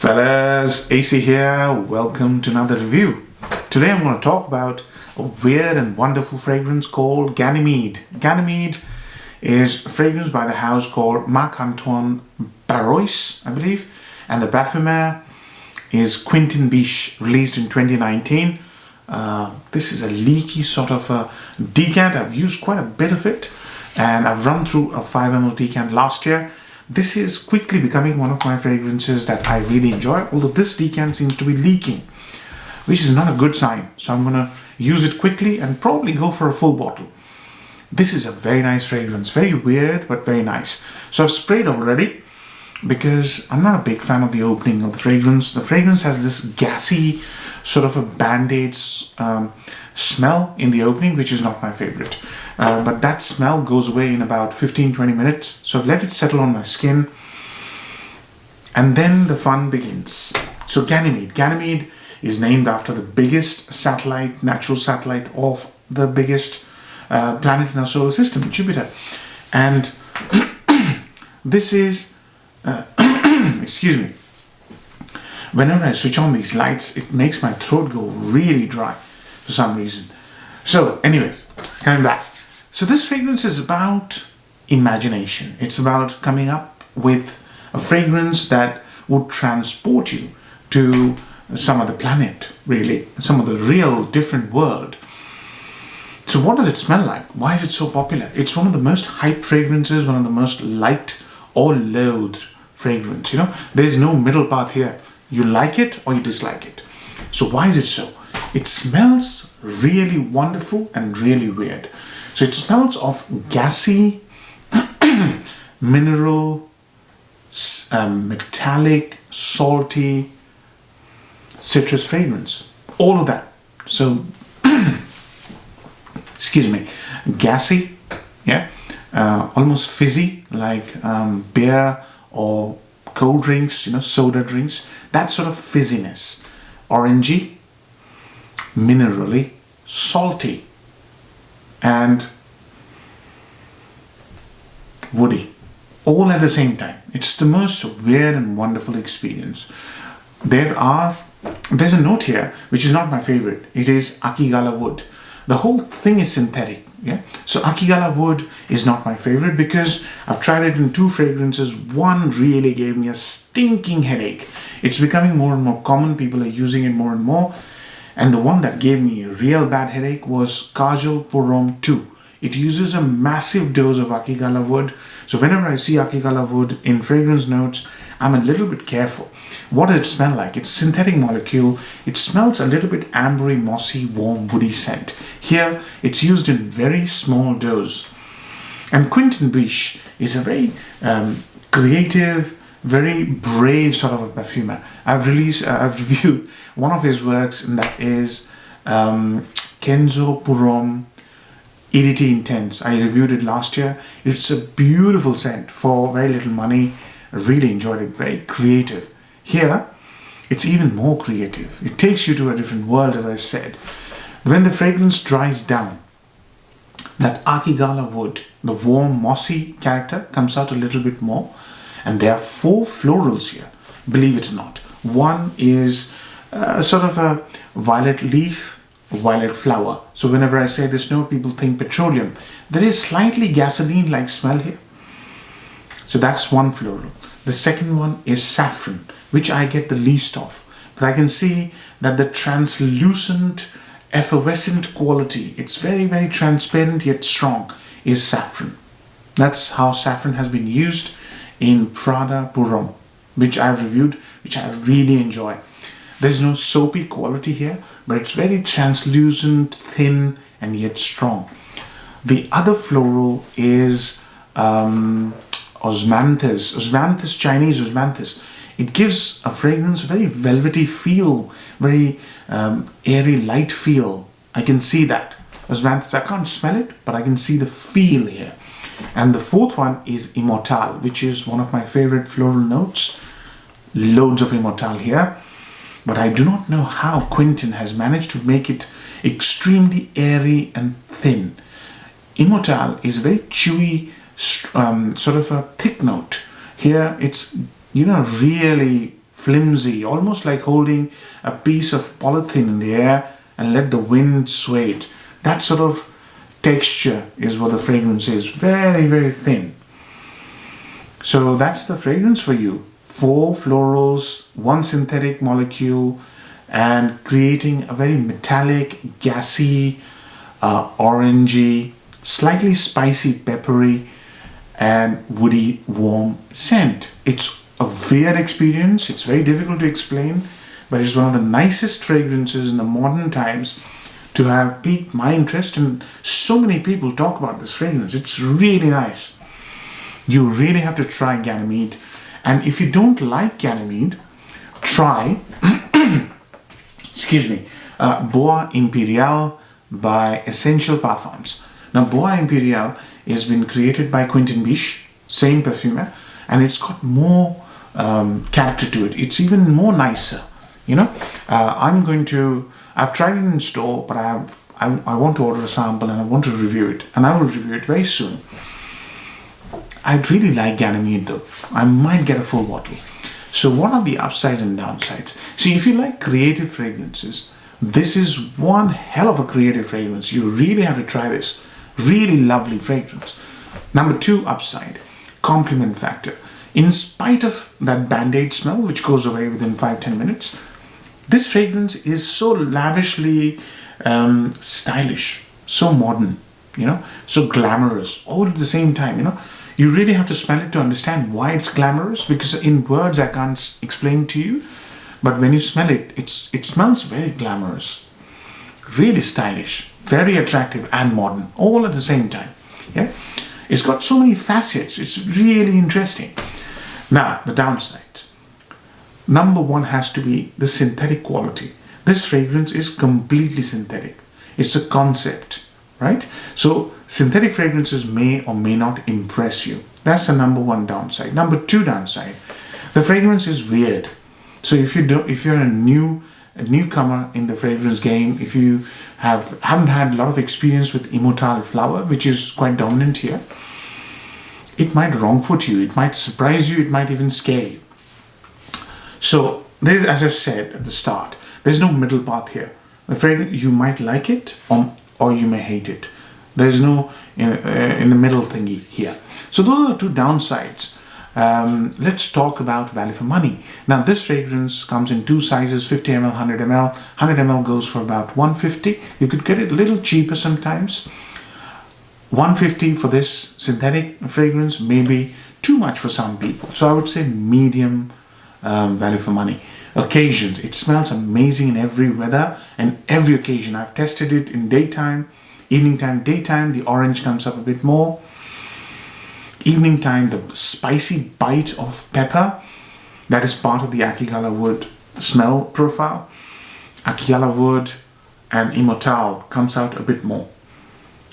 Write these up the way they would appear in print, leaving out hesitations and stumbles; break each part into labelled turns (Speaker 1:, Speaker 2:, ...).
Speaker 1: Fellas, AC here. Welcome to another review. Today I'm going to talk about a weird and wonderful fragrance called Ganymede. Ganymede is a fragrance by the house called Marc Antoine Barrois, I believe, and the parfumer is Quentin Biche, released in 2019. This is a leaky sort of a decant. I've used quite a bit of it, and I've run through a 5 ml decant last year. This is quickly becoming one of my fragrances that I really enjoy, although this decant seems to be leaking, which is not a good sign. So I'm going to use it quickly and probably go for a full bottle. This is a very nice fragrance, very weird, but very nice. So I've sprayed already because I'm not a big fan of the opening of the fragrance. The fragrance has this gassy sort of a band-aid smell in the opening, which is not my favorite. But that smell goes away in about 15-20 minutes. So let it settle on my skin. And then the fun begins. So Ganymede. Ganymede is named after the biggest satellite, natural satellite of the biggest planet in our solar system, Jupiter. And this is, excuse me, whenever I switch on these lights, it makes my throat go really dry for some reason. So anyways, coming back. So this fragrance is about imagination. It's about coming up with a fragrance that would transport you to some other planet, really, some of the real different world. So what does it smell like? Why is it so popular? It's one of the most hyped fragrances, one of the most liked or loathed fragrance. You know, there's no middle path here. You like it or you dislike it. So why is it so? It smells really wonderful and really weird. So it smells of gassy, mineral, metallic, salty, citrus fragrance. All of that. So, excuse me, gassy, yeah, almost fizzy, like beer or cold drinks, you know, soda drinks. That sort of fizziness. Orangey, minerally, salty, and woody, all at the same time. It's the most weird and wonderful experience. There's a note here which is not my favorite. It is Akigala wood. The whole thing is synthetic. Yeah. So Akigala wood is not my favorite because I've tried it in 2 fragrances. One really gave me a stinking headache. It's becoming more and more common. People are using it more and more. And the one that gave me a real bad headache was Kajal Purom 2. It uses a massive dose of Akigala wood. So whenever I see Akigala wood in fragrance notes, I'm a little bit careful. What does it smell like? It's a synthetic molecule. It smells a little bit ambery, mossy, warm, woody scent. Here, it's used in very small dose. And Quentin Biche is a very creative, very brave sort of a perfumer. I've reviewed one of his works, and that is Kenzo Purom EDT Intense. I reviewed it last year. It's a beautiful scent for very little money. I really enjoyed it. Very creative. Here, it's even more creative. It takes you to a different world, as I said. When the fragrance dries down, that Akigala wood, the warm, mossy character, comes out a little bit more. And there are 4 florals here, believe it or not. One is sort of a violet leaf, violet flower. So whenever I say this note, people think petroleum. There is slightly gasoline-like smell here. So that's one floral. The second one is saffron, which I get the least of. But I can see that the translucent, effervescent quality, it's very, very transparent yet strong, is saffron. That's how saffron has been used in Prada Purom, which I've reviewed, which I really enjoy. There's no soapy quality here, but it's very translucent, thin, and yet strong. The other floral is Osmanthus, Chinese Osmanthus. It gives a fragrance, a very velvety feel, very airy, light feel. I can see that. Osmanthus, I can't smell it, but I can see the feel here. And the 4th one is Immortal, which is one of my favorite floral notes. Loads of Immortal here. But I do not know how Quentin has managed to make it extremely airy and thin. Immortal is very chewy, sort of a thick note. Here it's, really flimsy, almost like holding a piece of polythene in the air and let the wind sway it. That sort of texture is what the fragrance is. Very, very thin. So that's the fragrance for you. 4 florals, 1 synthetic molecule, and creating a very metallic, gassy, orangey, slightly spicy, peppery, and woody, warm scent. It's a weird experience. It's very difficult to explain, but it's one of the nicest fragrances in the modern times to have piqued my interest, and so many people talk about this fragrance. It's really nice. You really have to try Ganymede. And if you don't like Ganymede, try excuse me, Bois Imperial by Essential Parfums. Now, Bois Imperial has been created by Quentin Biche, same perfumer, and it's got more character to it. It's even more nicer. You know, I've tried it in store, but I want to order a sample and I want to review it, and I will review it very soon. I'd really like Ganymede though. I might get a full bottle. So what are the upsides and downsides? See, if you like creative fragrances, this is one hell of a creative fragrance. You really have to try this. Really lovely fragrance. Number 2 upside, compliment factor. In spite of that band-aid smell, which goes away within 5-10 minutes, this fragrance is so lavishly stylish, so modern, you know, so glamorous, all at the same time, you know. You really have to smell it to understand why it's glamorous, because in words I can't explain to you, but when you smell it, it smells very glamorous, really stylish, very attractive and modern, all at the same time. Yeah, it's got so many facets. It's really interesting. Now, the downside. Number 1 has to be the synthetic quality. This fragrance is completely synthetic. It's a concept, right? So synthetic fragrances may or may not impress you. That's the number 1 downside. Number 2 downside, the fragrance is weird. So if you're a newcomer in the fragrance game, if you haven't had a lot of experience with Immortale flower, which is quite dominant here, it might wrong-foot you, it might surprise you, it might even scare you. So there's, as I said at the start, there's no middle path here. The fragrance, you might like it or you may hate it. There's no in the middle thingy here. So those are the 2 downsides. Let's talk about value for money. Now, this fragrance comes in 2 sizes, 50 ml, 100 ml. 100 ml goes for about 150. You could get it a little cheaper sometimes. 150 for this synthetic fragrance may be too much for some people. So I would say medium value for money. Occasions, it smells amazing in every weather and every occasion. I've tested it in daytime, evening time, daytime. The orange comes up a bit more. Evening time, the spicy bite of pepper, that is part of the Akigala wood smell profile. Akigala wood and Immortale comes out a bit more.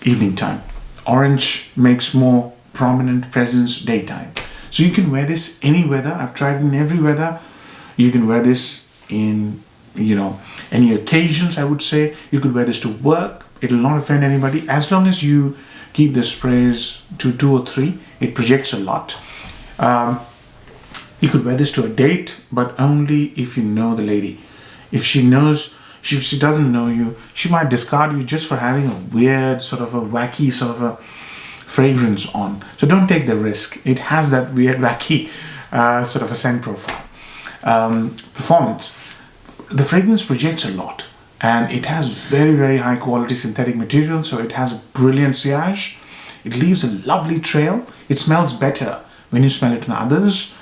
Speaker 1: Evening time. Orange makes more prominent presence daytime. So you can wear this any weather. I've tried in every weather. You can wear this in, you know, any occasions, I would say. You could wear this to work. It'll not offend anybody. As long as you keep the sprays to 2 or 3, it projects a lot. You could wear this to a date, but only if you know the lady. If she doesn't know you, she might discard you just for having a weird, sort of a wacky sort of a fragrance on. So don't take the risk. It has that weird, wacky sort of a scent profile. Performance. The fragrance projects a lot, and it has very, very high quality synthetic material, so it has a brilliant sillage. It leaves a lovely trail. It smells better when you smell it on others.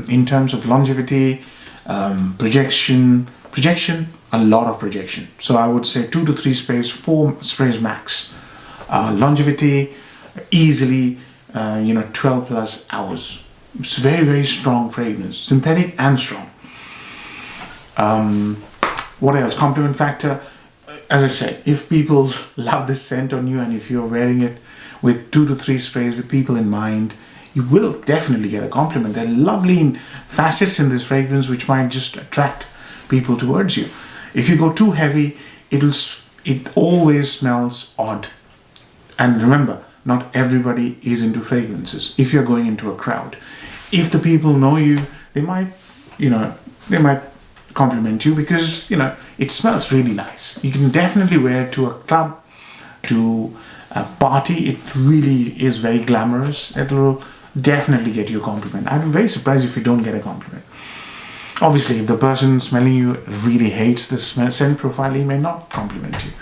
Speaker 1: In terms of longevity, projection, a lot of projection. So I would say 2 to 3 sprays, 4 sprays max. Longevity, easily 12 plus hours. It's very, very strong fragrance, synthetic and strong. What else? Compliment factor. As I said, if people love this scent on you, and if you're wearing it with 2 to 3 sprays with people in mind, you will definitely get a compliment. There are lovely facets in this fragrance which might just attract people towards you. If you go too heavy, it always smells odd. And remember, not everybody is into fragrances. If you're going into a crowd, if the people know you, they might they might compliment you because, it smells really nice. You can definitely wear it to a club, to a party. It really is very glamorous. It will definitely get you a compliment. I'd be very surprised if you don't get a compliment. Obviously, if the person smelling you really hates the scent profile, he may not compliment you.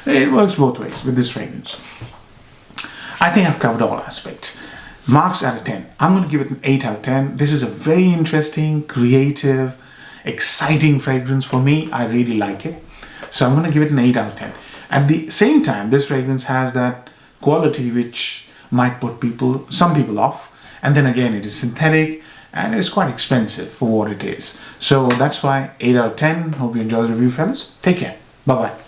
Speaker 1: It works both ways with this fragrance. I think I've covered all aspects. Marks out of 10. I'm going to give it an 8 out of 10. This is a very interesting, creative, exciting fragrance for me. I really like it. So I'm going to give it an 8 out of 10. At the same time, this fragrance has that quality which might put some people off. And then again, it is synthetic and it's quite expensive for what it is. So that's why 8 out of 10. Hope you enjoy the review, fellas. Take care. Bye-bye.